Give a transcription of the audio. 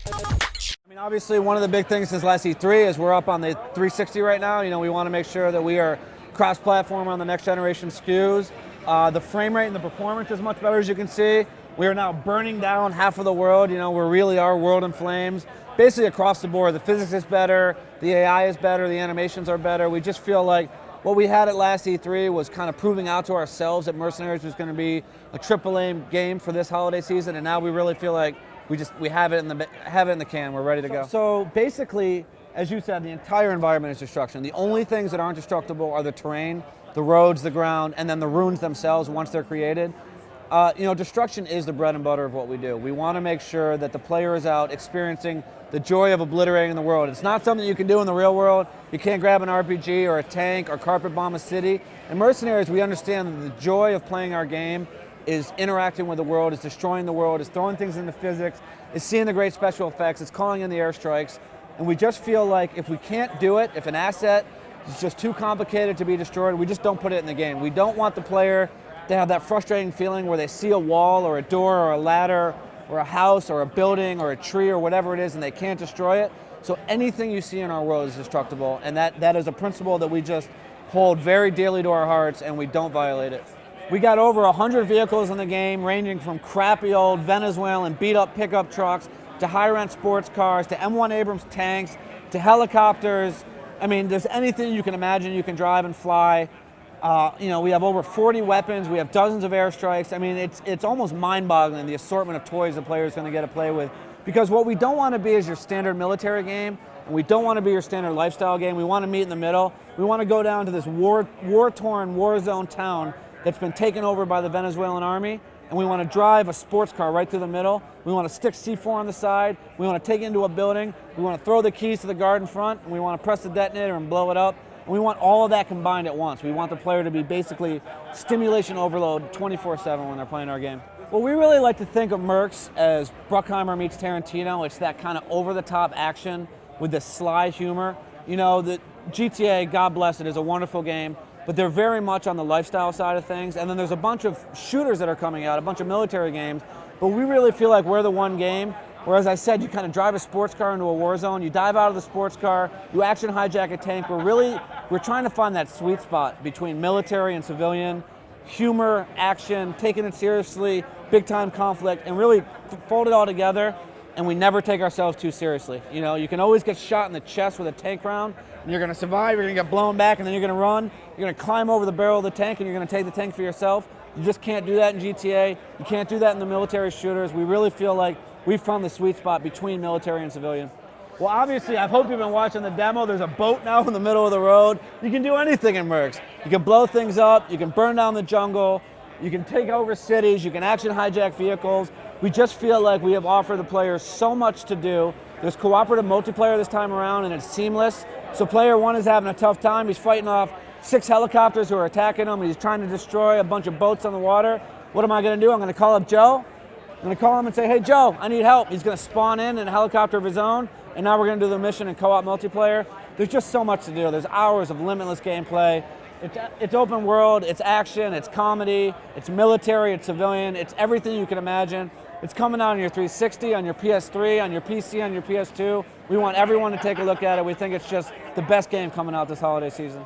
I mean, obviously, one of the big things since last E3 is we're up on the 360 right now. You know, we want to make sure that we are cross-platform on the next generation SKUs. The frame rate and the performance is much better, as you can see. We are now burning down half of the world. You know, we really are world in flames. Basically across the board, the physics is better, the AI is better, the animations are better. We just feel like what we had at last E3 was kind of proving out to ourselves that Mercenaries was going to be a AAA game for this holiday season, and now we really feel like we have it in the can. We're ready to go. So basically, as you said, the entire environment is destruction. The only things that aren't destructible are the terrain, the roads, the ground, and then the runes themselves once they're created. You know, destruction is the bread and butter of what we do. We want to make sure that the player is out experiencing the joy of obliterating the world. It's not something you can do in the real world. You can't grab an RPG or a tank or carpet bomb a city. In Mercenaries, we understand that the joy of playing our game is interacting with the world, is destroying the world, is throwing things into physics, is seeing the great special effects, is calling in the airstrikes. And we just feel like if we can't do it, if an asset is just too complicated to be destroyed, we just don't put it in the game. We don't want the player to have that frustrating feeling where they see a wall or a door or a ladder or a house or a building or a tree or whatever it is and they can't destroy it. So anything you see in our world is destructible, and that is a principle that we just hold very dearly to our hearts, and we don't violate it. We got over 100 vehicles in the game, ranging from crappy old Venezuelan beat-up pickup trucks to high-end sports cars to M1 Abrams tanks to helicopters. I mean, there's anything you can imagine you can drive and fly. You know, we have over 40 weapons. We have dozens of airstrikes. I mean, it's almost mind-boggling, the assortment of toys the player's going to get to play with. Because what we don't want to be is your standard military game, and we don't want to be your standard lifestyle game. We want to meet in the middle. We want to go down to this war-torn, war-zone town that's been taken over by the Venezuelan army, and we want to drive a sports car right through the middle. We want to stick C4 on the side. We want to take it into a building. We want to throw the keys to the guard in front, and we want to press the detonator and blow it up. And we want all of that combined at once. We want the player to be basically stimulation overload 24/7 when they're playing our game. Well, we really like to think of Mercs as Bruckheimer meets Tarantino. It's that kind of over-the-top action with this sly humor. You know, the GTA, God bless it, is a wonderful game, but they're very much on the lifestyle side of things. And then there's a bunch of shooters that are coming out, a bunch of military games, but we really feel like we're the one game where, as I said, you kind of drive a sports car into a war zone, you dive out of the sports car, you action hijack a tank. We're trying to find that sweet spot between military and civilian, humor, action, taking it seriously, big time conflict, and really fold it all together. And we never take ourselves too seriously. You know, you can always get shot in the chest with a tank round, and you're gonna survive, you're gonna get blown back, and then you're gonna run, you're gonna climb over the barrel of the tank, and you're gonna take the tank for yourself. You just can't do that in GTA. You can't do that in the military shooters. We really feel like we've found the sweet spot between military and civilian. Well, obviously, I hope you've been watching the demo. There's a boat now in the middle of the road. You can do anything in Mercs. You can blow things up, you can burn down the jungle, you can take over cities, you can action hijack vehicles. We just feel like we have offered the players so much to do. There's cooperative multiplayer this time around, and it's seamless. So player one is having a tough time. He's fighting off 6 helicopters who are attacking him, and he's trying to destroy a bunch of boats on the water. What am I gonna do? I'm gonna call up Joe. I'm gonna call him and say, hey Joe, I need help. He's gonna spawn in a helicopter of his own, and now we're gonna do the mission in co-op multiplayer. There's just so much to do. There's hours of limitless gameplay. It's open world, it's action, it's comedy, it's military, it's civilian, it's everything you can imagine. It's coming out on your 360, on your PS3, on your PC, on your PS2. We want everyone to take a look at it. We think it's just the best game coming out this holiday season.